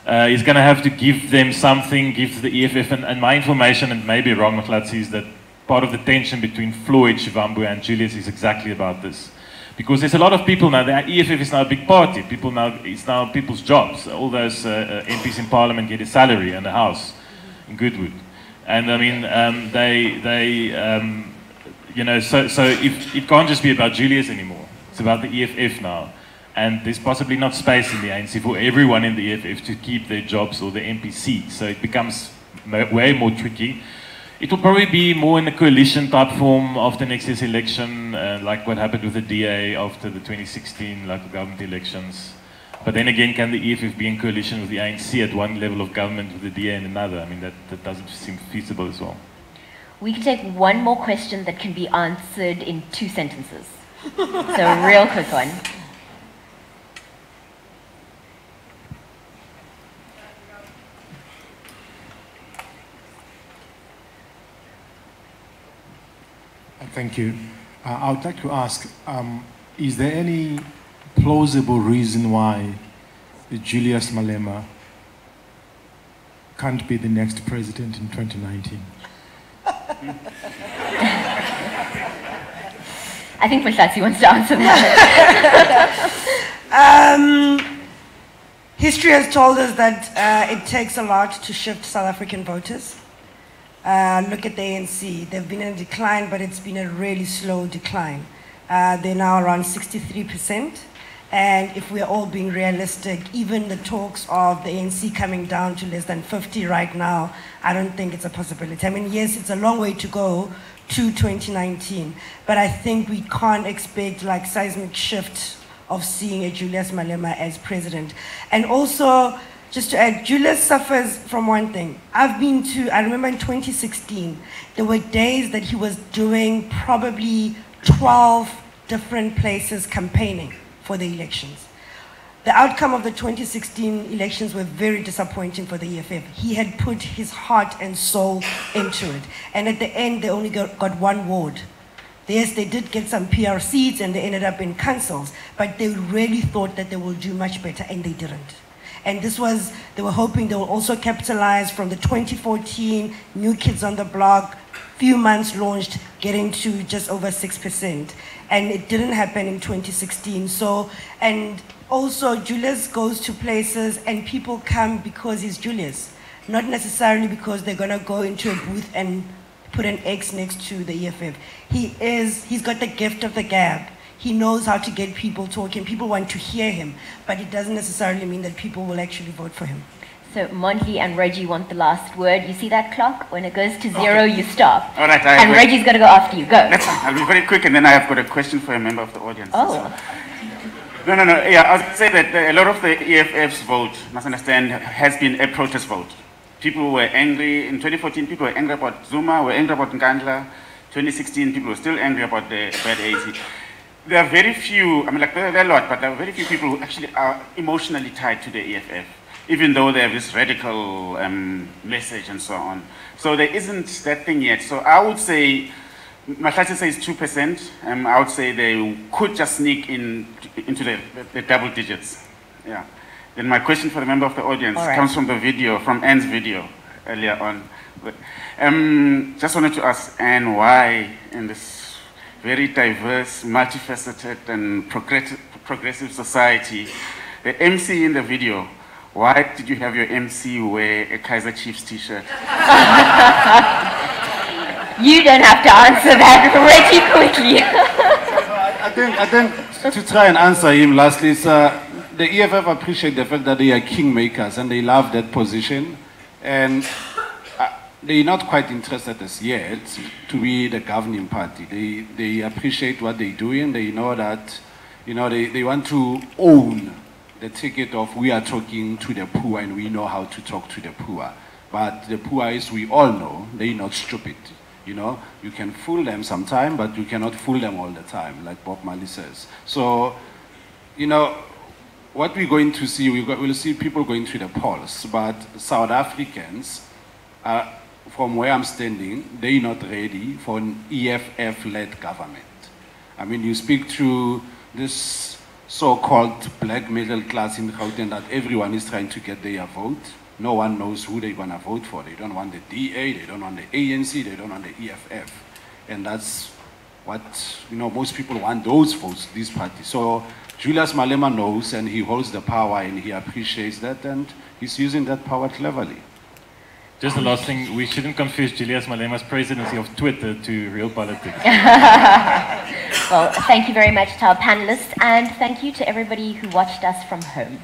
he's going to have to give them something, give the EFF, and my information, and maybe wrong, Mklatsi, is that part of the tension between Floyd, Shivambu, and Julius is exactly about this. Because there's a lot of people now, the EFF is now a big party, it's now people's jobs. All those MPs in Parliament get a salary and a house in Goodwood. And I mean, you know, so if it can't just be about Julius anymore, it's about the EFF now. And there's possibly not space in the ANC for everyone in the EFF to keep their jobs or their MP seats. So it becomes way more tricky. It will probably be more in a coalition type form after next year's election, like what happened with the DA after the 2016 local government elections. But then again, can the EFF be in coalition with the ANC at one level of government with the DA and another? I mean, that doesn't seem feasible as well.
We can take one more question that can be answered in 2 sentences. So a real quick one.
Thank you. I would like to ask, is there any plausible reason why Julius Malema can't be the next president in 2019?
I think Mklatsi wants to answer that.
History has told us that it takes a lot to shift South African voters. Look at the ANC. They've been in decline, but it's been a really slow decline. They're now around 63%. And if we're all being realistic, even the talks of the ANC coming down to less than 50 right now, I don't think it's a possibility. I mean, yes, it's a long way to go to 2019, but I think we can't expect like seismic shift of seeing a Julius Malema as president. And also, just to add, Julius suffers from one thing. I remember in 2016, there were days that he was doing probably 12 different places campaigning for the elections. The outcome of the 2016 elections were very disappointing for the EFF. He had put his heart and soul into it. And at the end, they only got one ward. Yes, they did get some PR seats and they ended up in councils, but they really thought that they will do much better, and they didn't. And they were hoping they will also capitalize from the 2014 New Kids on the Block, few months launched, getting to just over 6%. And it didn't happen in 2016. So, and also Julius goes to places and people come because he's Julius, not necessarily because they're gonna go into a booth and put an X next to the EFF. He's got the gift of the gab. He knows how to get people talking. People want to hear him, but it doesn't necessarily mean that people will actually vote for him.
So Mondli and Reggie want the last word. You see that clock? When it goes to zero, you stop.
All right.
And Reggie's got to go after you. Go.
I'll be very quick, and then I have got a question for a member of the audience.
Oh.
No. Yeah, I was going to say that a lot of the EFF's vote, must understand, has been a protest vote. People were angry. In 2014, people were angry about Zuma, were angry about Nkandla. 2016, people were still angry about the bad ANC. There are very few, there are a lot, but there are very few people who actually are emotionally tied to the EFF, even though they have this radical message and so on. So there isn't that thing yet. So I would say, Mahlathi says 2%. I would say they could just sneak into the double digits. Yeah. Then my question for the member of the audience comes from the video, from Anne's video earlier on. Just wanted to ask Anne, why in this very diverse, multifaceted and progressive society, the MC in the video, why did you have your MC wear a Kaiser Chiefs t-shirt?
You don't have to answer that, Reggie, quickly.
I think to try and answer him lastly, is, the EFF appreciate the fact that they are kingmakers and they love that position. And they're not quite interested as yet to be the governing party. They appreciate what they're doing. They know that, they want to own the ticket of we are talking to the poor and we know how to talk to the poor. But the poor, as we all know, they're not stupid. You can fool them sometime, but you cannot fool them all the time, like Bob Marley says. So, what we're going to see, we'll see people going to the polls, but South Africans, from where I'm standing, they're not ready for an EFF-led government. You speak to this so-called black middle class in Gauteng that everyone is trying to get their vote. No one knows who they're going to vote for. They don't want the DA, they don't want the ANC, they don't want the EFF. And that's what, most people want those votes, these parties. So Julius Malema knows and he holds the power and he appreciates that and he's using that power cleverly.
Just the last thing, we shouldn't confuse Julius Malema's presidency of Twitter to real politics.
Well, thank you very much to our panelists, and thank you to everybody who watched us from home.